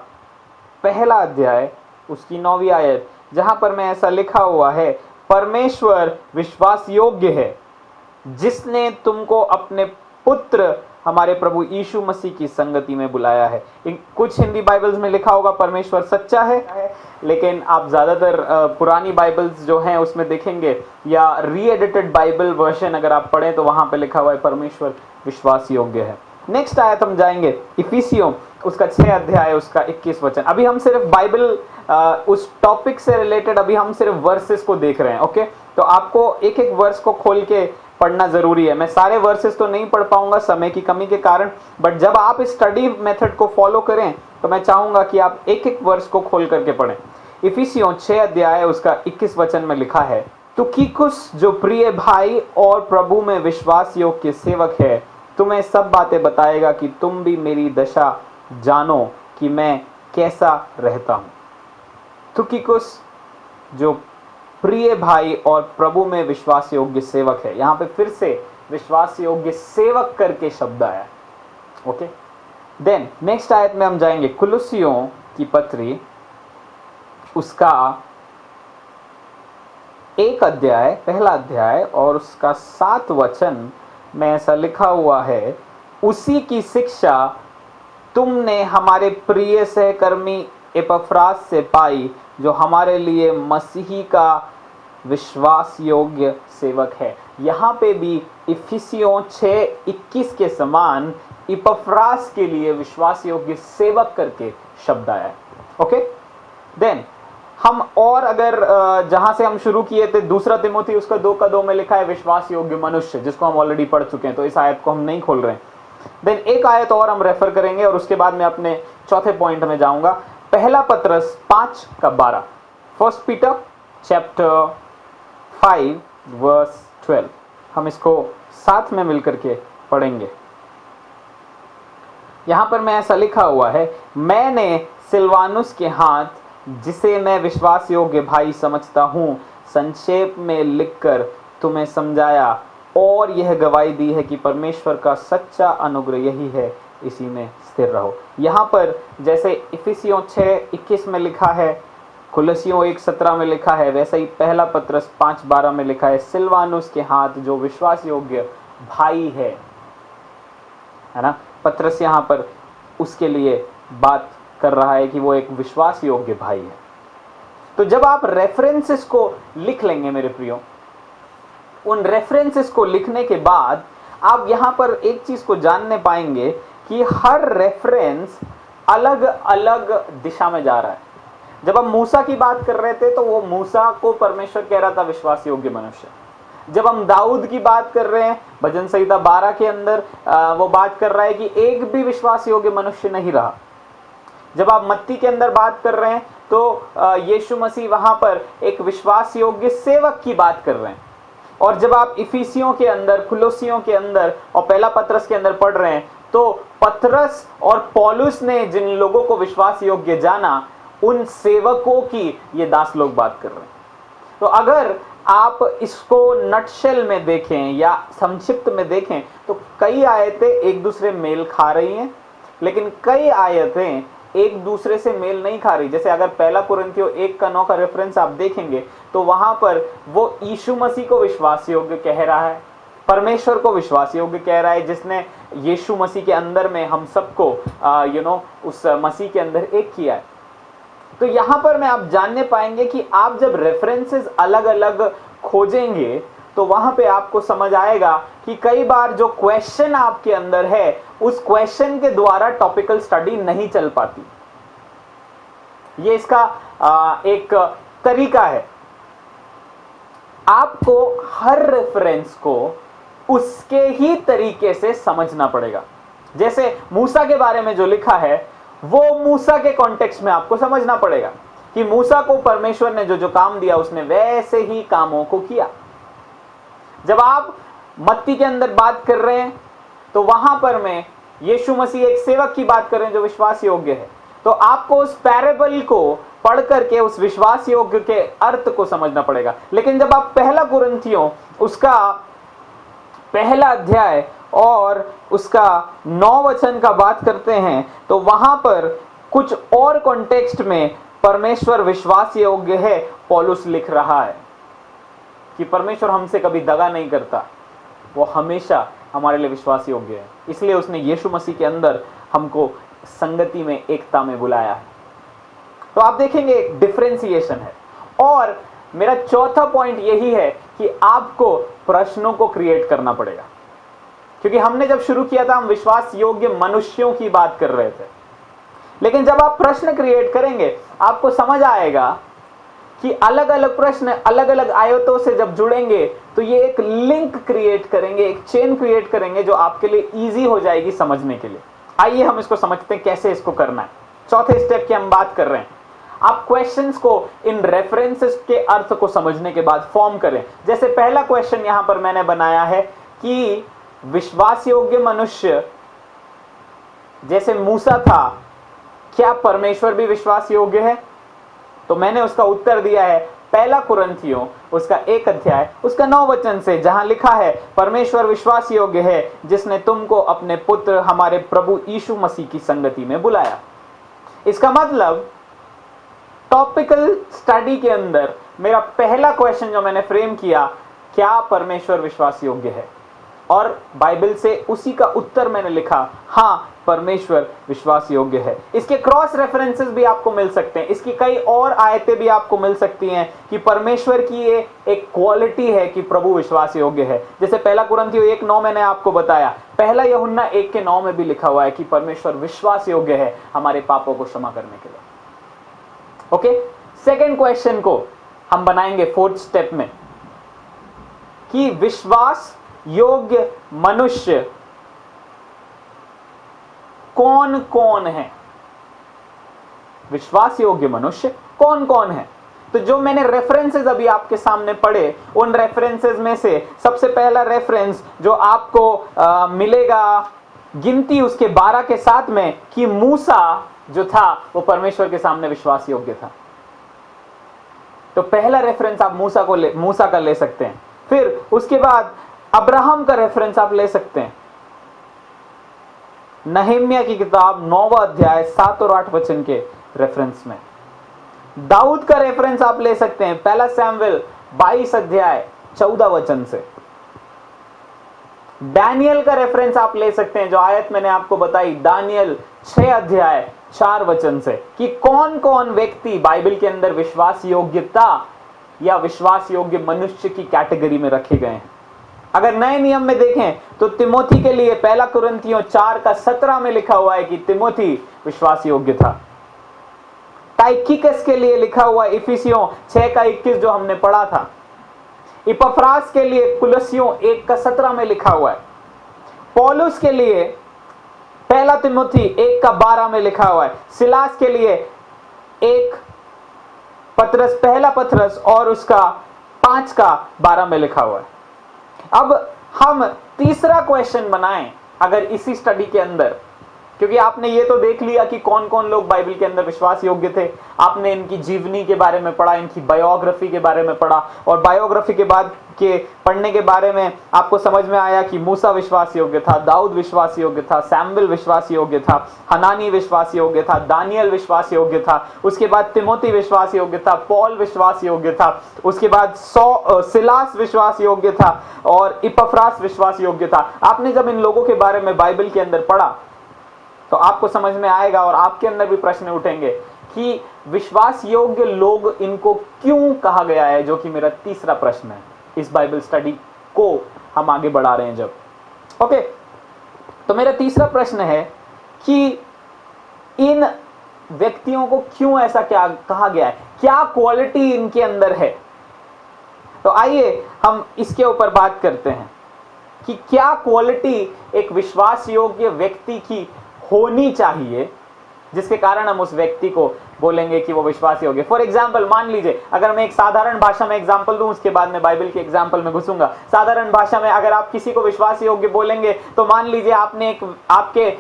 पहला अध्याय उसकी 9वीं आयत, जहां पर मैं ऐसा लिखा हुआ है, परमेश्वर विश्वास योग्य है जिसने तुमको अपने पुत्र हमारे प्रभु यीशु मसीह की संगति में बुलाया है। कुछ हिंदी बाइबल्स में लिखा होगा परमेश्वर सच्चा है, लेकिन आप ज्यादातर पुरानी बाइबल्स जो हैं उसमें देखेंगे, या रीएडिटेड बाइबल वर्जन अगर आप पढ़ें तो वहां पे लिखा हुआ है परमेश्वर विश्वास योग्य है। नेक्स्ट आयत हम जाएंगे इफिसियों उसका 6 अध्याय उसका 21 वचन। अभी हम सिर्फ बाइबल उस टॉपिक से रिलेटेड अभी हम सिर्फ वर्सेस को देख रहे हैं। ओके, तो आपको एक एक वर्स को खोल के पढ़ना ज़रूरी है। मैं सारे वर्सेस तो नहीं पढ़ पाऊंगा समय की कमी के कारण, बट जब आप इस स्टडी मेथड को फॉलो करें तो मैं चाहूंगा कि आप एक एक वर्स को खोल करके पढ़ें। इफिसियों 6 अध्याय उसका 21 वचन में लिखा है, तुखिकुस जो प्रिय भाई और प्रभु में विश्वास योग्य सेवक है, तुम्हें सब बातें बताएगा कि तुम भी मेरी दशा जानो कि मैं कैसा रहता हूं। तुखिकुस जो प्रिय भाई और प्रभु में विश्वास योग्य सेवक है, यहां पे फिर से विश्वास योग्य सेवक करके शब्द आया। ओके, देन नेक्स्ट आयत में हम जाएंगे कुलुसियों की पत्री उसका 1 अध्याय, पहला अध्याय और उसका 7 वचन में ऐसा लिखा हुआ है, उसी की शिक्षा तुमने हमारे प्रिय सहकर्मी एपफ्रास से पाई, जो हमारे लिए मसीही का विश्वास योग्य सेवक है। यहाँ पे भी इफिसियों 6:21 के समान इपफ्रास के लिए विश्वास योग्य सेवक करके शब्द आया है। ओके, देन हम और अगर जहां से हम शुरू किए थे दूसरा तिमोथी उसका 2:2 में लिखा है विश्वास योग्य मनुष्य, जिसको हम ऑलरेडी पढ़ चुके हैं, तो इस आयत को हम नहीं खोल रहे हैं। देन एक आयत और हम रेफर करेंगे और उसके बाद मैं अपने चौथे पॉइंट में जाऊंगा। पहला पत्रस 5:12, फर्स्ट पीटर चैप्टर 5 वर्स 12, हम इसको साथ में मिलकर के पढ़ेंगे। यहां पर मैं ऐसा लिखा हुआ है, मैंने सिलवानुस के हाथ, जिसे मैं विश्वास योग्य भाई समझता हूं, संक्षेप में लिखकर तुम्हें समझाया और यह गवाही दी है कि परमेश्वर का सच्चा अनुग्रह यही है, इसी में स्थिर रहो। यहाँ पर जैसे इफिसियों 6:21 में लिखा है, कुलसियों 1:17 में लिखा है, वैसे ही पहला पत्रस 5:12 में लिखा है, सिलवानुस के हाथ जो विश्वास योग्य भाई है ना। पत्रस यहाँ पर उसके लिए बात कर रहा है कि वो एक विश्वास योग्य भाई है। तो जब आप रेफरेंसेस को लिख लेंगे मेरे प्रियो, उन रेफरेंसेस को लिखने के बाद आप यहां पर एक चीज को जानने पाएंगे कि हर रेफरेंस अलग अलग दिशा में जा रहा है। जब हम मूसा की बात कर रहे थे तो वो मूसा को परमेश्वर कह रहा था विश्वास योग्य मनुष्य। जब हम दाऊद की बात कर रहे हैं भजन संहिता 12 के अंदर वो बात कर रहा है कि एक भी विश्वास योग्य मनुष्य नहीं रहा। जब आप मत्ती के अंदर बात कर रहे हैं तो यीशु मसीह वहां पर एक विश्वास योग्य सेवक की बात कर रहे हैं। और जब आप इफिसियों के अंदर, कुलोसियों के अंदर और पहला पत्रस के अंदर पढ़ रहे हैं तो पत्रस और पौलुस ने जिन लोगों को विश्वास योग्य जाना, उन सेवकों की ये दास लोग बात कर रहे हैं। तो अगर आप इसको नटशेल में देखें या संक्षिप्त में देखें तो कई आयतें एक दूसरे मेल खा रही हैं, लेकिन कई आयतें एक दूसरे से मेल नहीं खा रही। जैसे अगर पहला कुरिन्थियों 1:9 का रेफरेंस आप देखेंगे तो वहां पर वो यीशु मसीह को विश्वास योग्य कह रहा है, परमेश्वर को विश्वास योग्य कह रहा है, जिसने यीशु मसीह के अंदर में हम सबको उस मसीह के अंदर एक किया है। तो यहां पर मैं आप जानने पाएंगे कि आप जब रेफरेंसेस अलग अलग खोजेंगे तो वहां पे आपको समझ आएगा कि कई बार जो क्वेश्चन आपके अंदर है उस क्वेश्चन के द्वारा टॉपिकल स्टडी नहीं चल पाती। ये इसका एक तरीका है। आपको हर रेफरेंस को उसके ही तरीके से समझना पड़ेगा। जैसे मूसा के बारे में जो लिखा है वो मूसा के कॉन्टेक्स्ट में आपको समझना पड़ेगा कि मूसा को परमेश्वर ने जो जो काम दिया उसने वैसे ही कामों को किया। जब आप मत्ती के अंदर बात कर रहे हैं तो वहां पर मैं यीशु मसीह एक सेवक की बात कर रहे हैं जो विश्वास योग्य है, तो आपको उस पैरेबल को पढ़ करके उस विश्वास योग्य के अर्थ को समझना पड़ेगा। लेकिन जब आप पहला कुरिन्थियों उसका पहला अध्याय और उसका 9 वचन का बात करते हैं तो वहां पर कुछ और कॉन्टेक्स्ट में परमेश्वर विश्वास योग्य है। पौलुस लिख रहा है कि परमेश्वर हमसे कभी दगा नहीं करता, वो हमेशा हमारे लिए विश्वास योग्य है, इसलिए उसने यीशु मसीह के अंदर हमको संगति में, एकता में बुलाया है। तो आप देखेंगे एक डिफरेंशिएशन है। और मेरा चौथा पॉइंट यही है कि आपको प्रश्नों को क्रिएट करना पड़ेगा, क्योंकि हमने जब शुरू किया था हम विश्वास योग्य मनुष्यों की बात कर रहे थे, लेकिन जब आप प्रश्न क्रिएट करेंगे आपको समझ आएगा कि अलग अलग प्रश्न अलग अलग आयतों से जब जुड़ेंगे तो ये एक लिंक क्रिएट करेंगे, एक चेन क्रिएट करेंगे जो आपके लिए इजी हो जाएगी समझने के लिए। आइए हम इसको समझते हैं कैसे इसको करना है। चौथे स्टेप की हम बात कर रहे हैं। आप क्वेश्चंस को इन रेफरेंसेस के अर्थ को समझने के बाद फॉर्म करें। जैसे पहला क्वेश्चन यहां पर मैंने बनाया है कि विश्वास योग्य मनुष्य जैसे मूसा था, क्या परमेश्वर भी विश्वास योग्य है? तो मैंने उसका उत्तर दिया है पहला कुरिन्थियों उसका 1 अध्याय उसका 9 वचन से, जहां लिखा है परमेश्वर विश्वास योग्य है जिसने तुमको अपने पुत्र हमारे प्रभु यीशु मसीह की संगति में बुलाया। इसका मतलब टॉपिकल स्टडी के अंदर मेरा पहला क्वेश्चन जो मैंने फ्रेम किया, क्या परमेश्वर विश्वास योग्य है, और बाइबल से उसी का उत्तर मैंने लिखा, हाँ परमेश्वर विश्वास योग्य है। इसके क्रॉस रेफरेंसेस भी आपको मिल सकते हैं, इसकी कई और आयतें भी आपको मिल सकती हैं कि परमेश्वर की ये एक क्वालिटी है कि प्रभु विश्वास योग्य है। जैसे पहला कुरिन्थियों 1:9 मैंने आपको बताया, पहला यूहन्ना 1:9 में भी लिखा हुआ है कि परमेश्वर विश्वास योग्य है हमारे पापों को क्षमा करने के लिए। ओके, सेकेंड क्वेश्चन को हम बनाएंगे 4th स्टेप में कि विश्वास योग्य मनुष्य कौन कौन है। विश्वास योग्य मनुष्य कौन कौन है? तो जो मैंने रेफरेंसेस अभी आपके सामने पढ़े, उन रेफरेंसेस में से सबसे पहला रेफरेंस जो आपको मिलेगा गिनती उसके 12 के साथ में कि मूसा जो था वो परमेश्वर के सामने विश्वास योग्य था। तो पहला रेफरेंस आप मूसा का ले सकते हैं। फिर उसके बाद अब्राहम का रेफरेंस आप ले सकते हैं, नहम्याह की किताब 9वां अध्याय 7 और 8 वचन के रेफरेंस में। दाऊद का रेफरेंस आप ले सकते हैं पहला सैमुएल 22 अध्याय 14 वचन से। दानियल का रेफरेंस आप ले सकते हैं, जो आयत मैंने आपको बताई, दानियल 6 अध्याय 4 वचन से, कि कौन कौन व्यक्ति बाइबल के अंदर विश्वास योग्यता या विश्वास योग्य मनुष्य की कैटेगरी में रखे गए हैं। अगर नए नियम में देखें तो तिमोथी के लिए पहला कुरिन्थियों 4:17 में लिखा हुआ है कि तिमोथी विश्वास योग्य था। टाइकिकस के लिए लिखा हुआ इफिसियों 6:21 जो हमने पढ़ा था। इपफ्रास के लिए कुलसियों 1:17 में लिखा हुआ है। पौलुस के लिए पहला तिमोथी 1:12 में लिखा हुआ है। सिलास के लिए पहला पत्रस और उसका 5:12 में लिखा हुआ है। अब हम तीसरा क्वेश्चन बनाएं अगर इसी स्टडी के अंदर, क्योंकि आपने ये तो देख लिया कि कौन कौन लोग बाइबल के अंदर विश्वास योग्य थे, आपने इनकी जीवनी के बारे में पढ़ा, इनकी बायोग्राफी के बारे में पढ़ा, और बायोग्राफी के बाद के पढ़ने के बारे में आपको समझ में आया कि मूसा विश्वास योग्य था, दाऊद विश्वास योग्य था, सैमुएल विश्वास योग्य था, हनानी विश्वास योग्य था, दानियल विश्वास योग्य था, उसके बाद तिमोथी विश्वास योग्य था, पौल विश्वास योग्य था, उसके बाद सिलास विश्वास योग्य था और इपफ्रास विश्वास योग्य था। आपने जब इन लोगों के बारे में बाइबल के अंदर पढ़ा तो आपको समझ में आएगा और आपके अंदर भी प्रश्न उठेंगे कि विश्वास योग्य लोग इनको क्यों कहा गया है, जो कि मेरा तीसरा प्रश्न है इस बाइबल स्टडी को हम आगे बढ़ा रहे हैं जब। ओके, तो मेरा तीसरा प्रश्न है कि इन व्यक्तियों को क्यों ऐसा क्या कहा गया है, क्या क्वालिटी इनके अंदर है। तो आइए हम इसके ऊपर बात करते हैं कि क्या क्वालिटी एक विश्वास योग्य व्यक्ति की होनी चाहिए जिसके कारण हम उस व्यक्ति को बोलेंगे कि वो विश्वास योग्य। फॉर एग्जाम्पल, मान लीजिए अगर मैं एक साधारण भाषा में एग्जाम्पल दूं, उसके बाद मैं बाइबल के एग्जाम्पल में घुसूंगा। साधारण भाषा में अगर आप किसी को विश्वास योग्य बोलेंगे तो मान लीजिए आपने आपके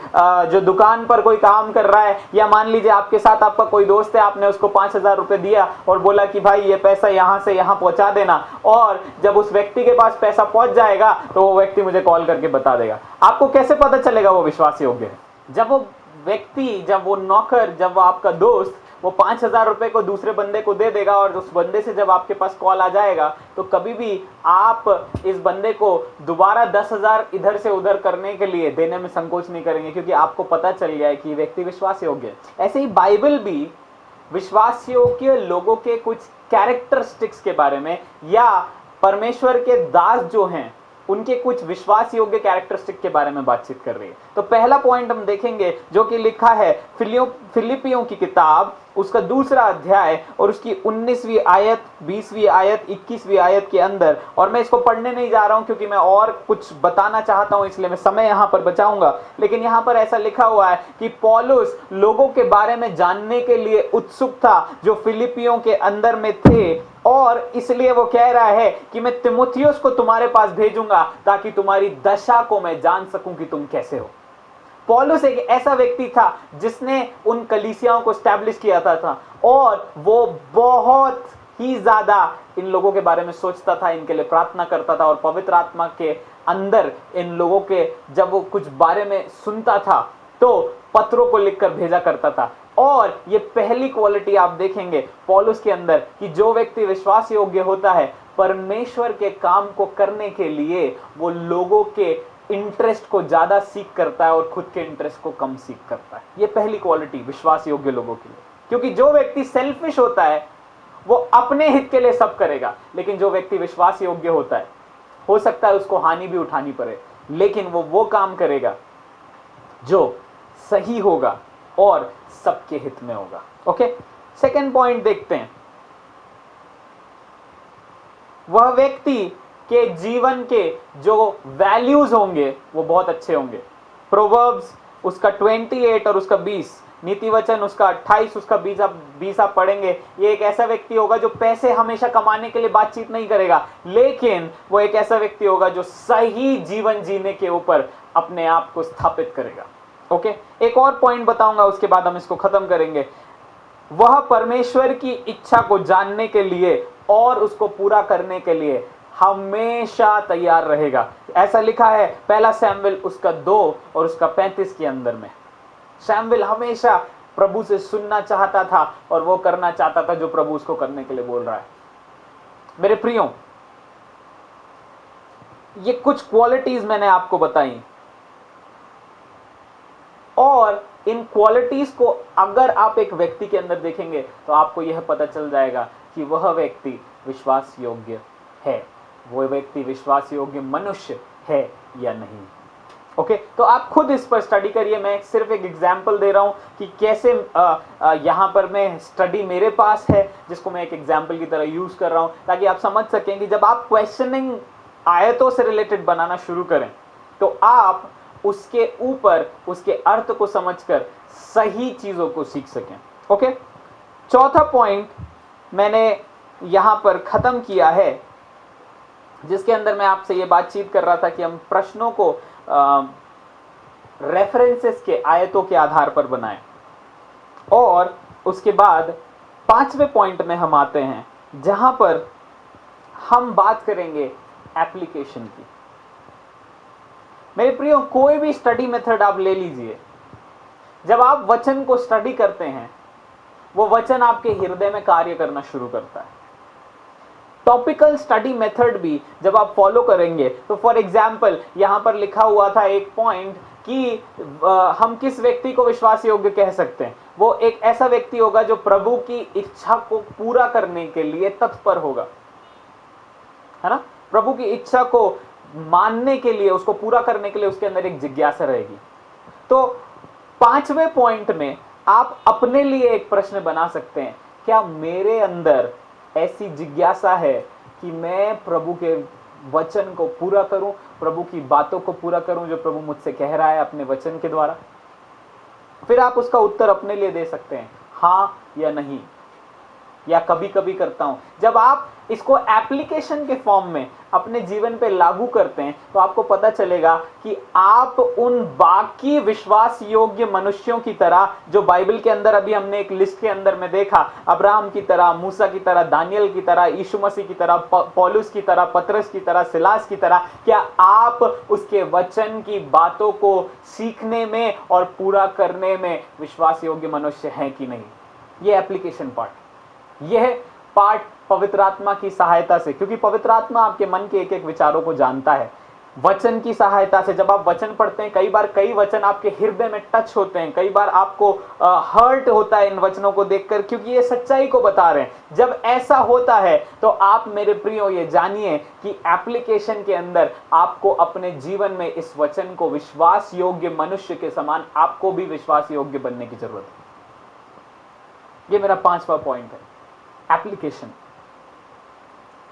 जो दुकान पर कोई काम कर रहा है, या मान लीजिए आपके साथ आपका कोई दोस्त है, आपने उसको 5,000 रुपए दिया और बोला कि भाई ये पैसा यहाँ से यहाँ पहुंचा देना, और जब उस व्यक्ति के पास पैसा पहुंच जाएगा तो वो व्यक्ति मुझे कॉल करके बता देगा। आपको कैसे पता चलेगा वो विश्वास योग्य है? जब वो व्यक्ति, जब वो नौकर, जब वो आपका दोस्त वो 5,000 रुपए को दूसरे बंदे को दे देगा और उस बंदे से जब आपके पास कॉल आ जाएगा तो कभी भी आप इस बंदे को दोबारा 10,000 इधर से उधर करने के लिए देने में संकोच नहीं करेंगे, क्योंकि आपको पता चल गया है कि व्यक्ति विश्वास योग्य है। ऐसे ही बाइबल भी विश्वास योग्य लोगों के कुछ कैरेक्टरिस्टिक्स के बारे में, या परमेश्वर के दास जो हैं उनके कुछ विश्वास योग्य कैरेक्टरिस्टिक के बारे में बातचीत कर रही है। तो पहला पॉइंट हम देखेंगे जो कि लिखा है फिलिपियों की किताब उसका दूसरा अध्याय और उसकी 19वीं आयत, 20वीं आयत, 21वीं आयत के अंदर, और मैं इसको पढ़ने नहीं जा रहा हूं क्योंकि मैं और कुछ बताना चाहता हूं, इसलिए मैं समय यहां पर बचाऊंगा। लेकिन यहां पर ऐसा लिखा हुआ है कि पौलुस लोगों के बारे में जानने के लिए उत्सुक था जो फिलिपियों के अंदर में थे, और इसलिए वो कह रहा है कि मैं तिमुथियुस को तुम्हारे पास भेजूंगा ताकि तुम्हारी दशा को मैं जान सकूं कि तुम कैसे हो। पौलुस एक ऐसा व्यक्ति था जिसने उन कलीसियाओं को स्टैब्लिश किया था और वो बहुत ही ज्यादा इन लोगों के बारे में सोचता था, इनके लिए प्रार्थना करता था, और पवित्र आत्मा के अंदर इन लोगों के जब वो कुछ बारे में सुनता था तो पत्रों को लिखकर भेजा करता था। और ये पहली क्वालिटी आप देखेंगे पौलुस के अंदर कि जो व्यक्ति विश्वास योग्य होता है, परमेश्वर के काम को करने के लिए वो लोगों के इंटरेस्ट को ज्यादा सीख करता है और खुद के इंटरेस्ट को कम सीख करता है। ये पहली क्वालिटी विश्वास योग्य लोगों की। क्योंकि जो व्यक्ति सेल्फिश होता है वो अपने हित के लिए सब करेगा, लेकिन जो व्यक्ति विश्वास योग्य होता है, हो सकता है उसको हानि भी उठानी पड़े, लेकिन वो काम करेगा जो सही होगा और सबके हित में होगा। ओके, सेकंड पॉइंट देखते हैं। वह व्यक्ति के जीवन के जो वैल्यूज होंगे वो बहुत अच्छे होंगे। प्रोवर्ब्स उसका 28 और उसका 20, नीति वचन उसका 28, उसका 20 आप पढ़ेंगे। ये एक ऐसा व्यक्ति होगा जो पैसे हमेशा कमाने के लिए बातचीत नहीं करेगा, लेकिन वो एक ऐसा व्यक्ति होगा जो सही जीवन जीने के ऊपर अपने आप को स्थापित करेगा। ओके, एक और पॉइंट बताऊंगा, उसके बाद हम इसको खत्म करेंगे। वह परमेश्वर की इच्छा को जानने के लिए और उसको पूरा करने के लिए हमेशा तैयार रहेगा। ऐसा लिखा है पहला शमूएल उसका 2 और उसका 35 के अंदर में। शमूएल हमेशा प्रभु से सुनना चाहता था और वो करना चाहता था जो प्रभु उसको करने के लिए बोल रहा है। मेरे प्रियो, ये कुछ क्वालिटीज मैंने आपको बताई, और इन क्वालिटीज को अगर आप एक व्यक्ति के अंदर देखेंगे तो आपको यह पता चल जाएगा कि वह व्यक्ति विश्वास योग्य है, वो व्यक्ति विश्वास योग्य मनुष्य है या नहीं। ओके, तो आप खुद इस पर स्टडी करिए। मैं सिर्फ एक एग्जाम्पल दे रहा हूं कि कैसे यहां पर मैं स्टडी मेरे पास है जिसको मैं एक एग्जाम्पल की तरह यूज कर रहा हूं, ताकि आप समझ सकें कि जब आप क्वेश्चनिंग आयतों से रिलेटेड बनाना शुरू करें तो आप उसके ऊपर उसके अर्थ को समझकर सही चीजों को सीख सकें। ओके, चौथा पॉइंट मैंने यहां पर खत्म किया है, जिसके अंदर मैं आपसे ये बातचीत कर रहा था कि हम प्रश्नों को रेफरेंसेस के, आयतों के आधार पर बनाएं। और उसके बाद पांचवें पॉइंट में हम आते हैं जहां पर हम बात करेंगे एप्लीकेशन की। मेरे प्रियो, कोई भी स्टडी मेथड आप ले लीजिए, जब आप वचन को स्टडी करते हैं वो वचन आपके हृदय में कार्य करना शुरू करता है। टॉपिकल स्टडी मेथड भी जब आप फॉलो करेंगे तो फॉर एग्जाम्पल यहां पर लिखा हुआ था एक पॉइंट कि हम किस व्यक्ति को विश्वास योग्य कह सकते हैं। वो एक ऐसा व्यक्ति होगा जो प्रभु की इच्छा को पूरा करने के लिए तत्पर होगा, है ना। प्रभु की इच्छा को मानने के लिए, उसको पूरा करने के लिए उसके अंदर एक जिज्ञासा रहेगी। तो पांचवें पॉइंट में आप अपने लिए एक प्रश्न बना सकते हैं, क्या मेरे अंदर ऐसी जिज्ञासा है कि मैं प्रभु के वचन को पूरा करूं, प्रभु की बातों को पूरा करूं जो प्रभु मुझसे कह रहा है अपने वचन के द्वारा। फिर आप उसका उत्तर अपने लिए दे सकते हैं, हाँ या नहीं, या कभी कभी करता हूं। जब आप इसको एप्लीकेशन के फॉर्म में अपने जीवन पे लागू करते हैं तो आपको पता चलेगा कि आप उन बाकी विश्वास योग्य मनुष्यों की तरह जो बाइबल के अंदर अभी हमने एक लिस्ट के अंदर में देखा, अब्राहम की तरह, मूसा की तरह, दानियल की तरह, यीशु मसीह की तरह, पौलुस की तरह, पतरस की तरह, सिलास की तरह, क्या आप उसके वचन की बातों को सीखने में और पूरा करने में विश्वास योग्य मनुष्य हैं कि नहीं। ये एप्लीकेशन पार्ट, यह पार्ट पवित्र आत्मा की सहायता से, क्योंकि पवित्र आत्मा आपके मन के एक एक विचारों को जानता है। वचन की सहायता से जब आप वचन पढ़ते हैं, कई बार कई वचन आपके हृदय में टच होते हैं, कई बार आपको हर्ट होता है इन वचनों को देखकर, क्योंकि ये सच्चाई को बता रहे हैं। जब ऐसा होता है तो आप मेरे प्रियो ये जानिए कि एप्लीकेशन के अंदर आपको अपने जीवन में इस वचन को विश्वास योग्य मनुष्य के समान आपको भी विश्वास योग्य बनने की जरूरत है। ये मेरा 5वां पॉइंट है, एप्लीकेशन,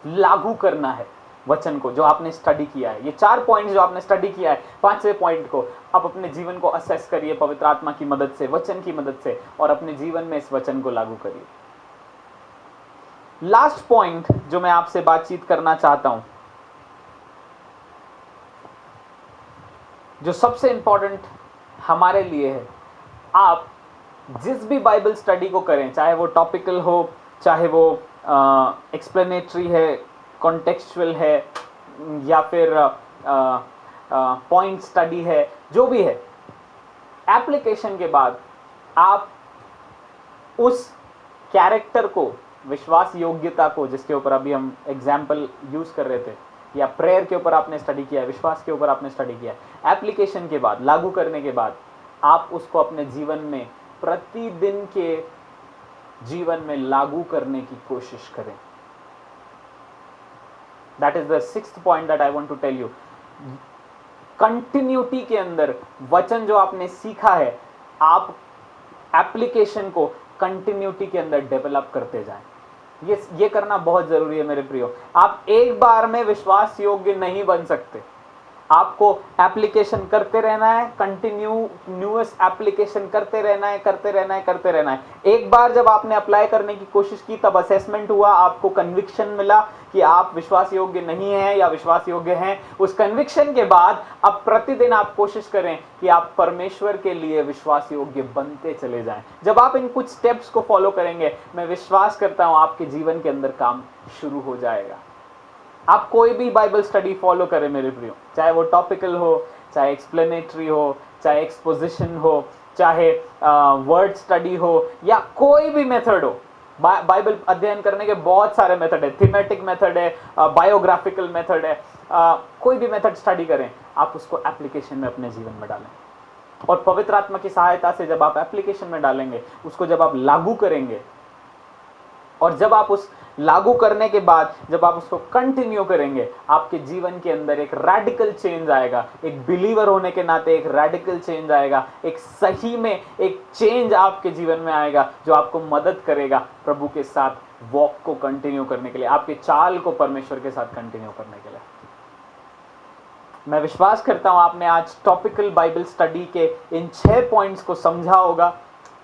लागू करना है वचन को जो आपने स्टडी किया है। ये 4 पॉइंट जो आपने स्टडी किया है, 5वें पॉइंट को आप अपने जीवन को असेस करिए पवित्र आत्मा की मदद से, वचन की मदद से, और अपने जीवन में इस वचन को लागू करिए। लास्ट पॉइंट जो मैं आपसे बातचीत करना चाहता हूं, जो सबसे इंपॉर्टेंट हमारे लिए है, आप जिस भी बाइबल स्टडी को करें, चाहे वो टॉपिकल हो, चाहे वो एक्सप्लेनेटरी है, कॉन्टेक्चुअल है, या फिर पॉइंट स्टडी है, जो भी है, एप्लीकेशन के बाद आप उस कैरेक्टर को, विश्वास योग्यता को, जिसके ऊपर अभी हम एग्जाम्पल यूज कर रहे थे, या प्रेयर के ऊपर आपने स्टडी किया है, विश्वास के ऊपर आपने स्टडी किया है, एप्लीकेशन के बाद, लागू करने के बाद आप उसको अपने जीवन में, प्रतिदिन के जीवन में लागू करने की कोशिश करें। That is the 6th point that I want to tell you. Continuity के अंदर वचन जो आपने सीखा है, आप एप्लीकेशन को कंटिन्यूटी के अंदर डेवलप करते जाएं। ये करना बहुत जरूरी है मेरे प्रियो। आप एक बार में विश्वास योग्य नहीं बन सकते, आपको एप्लीकेशन करते रहना है, कंटिन्यूअस एप्लीकेशन करते रहना है। एक बार जब आपने अप्लाई करने की कोशिश की, तब असेसमेंट हुआ, आपको कन्विक्शन मिला कि आप विश्वास योग्य नहीं हैं या विश्वास योग्य हैं। उस कन्विक्शन के बाद अब प्रतिदिन आप कोशिश करें कि आप परमेश्वर के लिए विश्वास योग्य बनते चले जाएं। जब आप इन कुछ स्टेप्स को फॉलो करेंगे, मैं विश्वास करता हूं आपके जीवन के अंदर काम शुरू हो जाएगा। आप कोई भी बाइबल स्टडी फॉलो करें मेरे प्रियो, चाहे वो टॉपिकल हो, चाहे एक्सप्लेनेटरी हो, चाहे एक्सपोजिशन हो, चाहे वर्ड स्टडी हो, या कोई भी मेथड हो। बाइबल अध्ययन करने के बहुत सारे मेथड है, थीमेटिक मेथड है, बायोग्राफिकल मेथड है, कोई भी मेथड स्टडी करें, आप उसको एप्लीकेशन में अपने जीवन में डालें। और पवित्र आत्मा की सहायता से जब आप एप्लीकेशन में डालेंगे, उसको जब आप लागू करेंगे, और जब आप उस लागू करने के बाद जब आप उसको कंटिन्यू करेंगे, आपके जीवन के अंदर एक रैडिकल चेंज आएगा। एक बिलीवर होने के नाते एक रैडिकल चेंज आएगा, एक सही में एक चेंज आपके जीवन में आएगा, जो आपको मदद करेगा प्रभु के साथ वॉक को कंटिन्यू करने के लिए, आपके चाल को परमेश्वर के साथ कंटिन्यू करने के लिए। मैं विश्वास करता हूं आपने आज टॉपिकल बाइबल स्टडी के इन 6 पॉइंट्स को समझा होगा,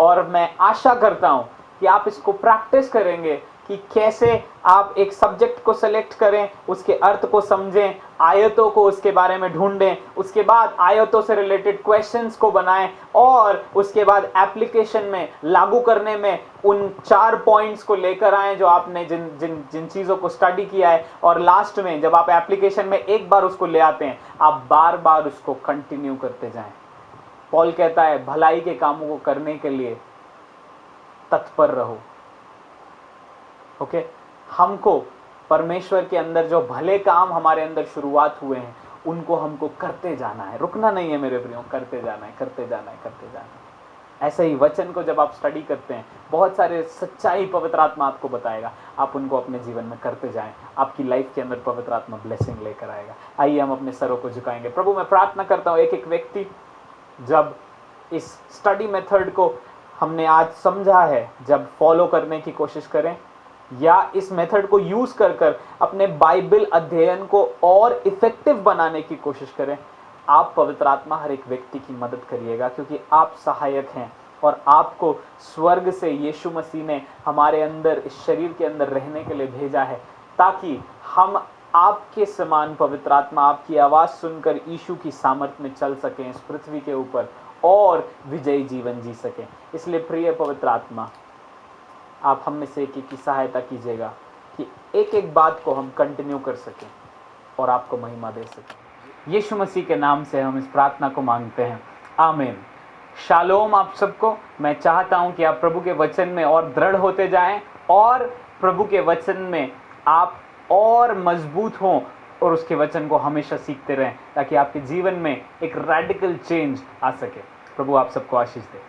और मैं आशा करता हूं कि आप इसको प्रैक्टिस करेंगे कि कैसे आप एक सब्जेक्ट को सेलेक्ट करें, उसके अर्थ को समझें, आयतों को उसके बारे में ढूंढें, उसके बाद आयतों से रिलेटेड क्वेश्चंस को बनाएं, और उसके बाद एप्लीकेशन में लागू करने में उन 4 पॉइंट्स को लेकर आएं जो आपने जिन चीज़ों को स्टडी किया है। और लास्ट में जब आप एप्लीकेशन में एक बार उसको ले आते हैं, आप बार बार उसको कंटिन्यू करते जाएं। पॉल कहता है, भलाई के कामों को करने के लिए तत्पर रहो। ओके, हमको परमेश्वर के अंदर जो भले काम हमारे अंदर शुरुआत हुए हैं, उनको हमको करते जाना है, रुकना नहीं है मेरे प्रियो, करते जाना है। ऐसे ही वचन को जब आप स्टडी करते हैं, बहुत सारे सच्चाई पवित्र आत्मा आपको बताएगा, आप उनको अपने जीवन में करते जाएं, आपकी लाइफ के अंदर पवित्र आत्मा ब्लेसिंग लेकर आएगा। आइए हम अपने सरों को झुकाएंगे। प्रभु, मैं प्रार्थना करता हूँ, एक एक व्यक्ति जब इस स्टडी मेथड को हमने आज समझा है, जब फॉलो करने की कोशिश करें, या इस मेथड को यूज कर अपने बाइबल अध्ययन को और इफेक्टिव बनाने की कोशिश करें, आप पवित्र आत्मा हर एक व्यक्ति की मदद करिएगा, क्योंकि आप सहायक हैं, और आपको स्वर्ग से यीशु मसीह ने हमारे अंदर, इस शरीर के अंदर रहने के लिए भेजा है, ताकि हम आपके समान पवित्र आत्मा, आपकी आवाज़ सुनकर यीशु की सामर्थ में चल सकें इस पृथ्वी के ऊपर, और विजयी जीवन जी सकें। इसलिए प्रिय पवित्र आत्मा, आप हम में से एक की सहायता कीजिएगा कि एक एक बात को हम कंटिन्यू कर सकें और आपको महिमा दे सकें। यीशु मसीह के नाम से हम इस प्रार्थना को मांगते हैं, आमीन। शालोम आप सबको। मैं चाहता हूं कि आप प्रभु के वचन में और दृढ़ होते जाएं, और प्रभु के वचन में आप और मजबूत हों, और उसके वचन को हमेशा सीखते रहें, ताकि आपके जीवन में एक रैडिकल चेंज आ सके। प्रभु आप सबको आशीष दे।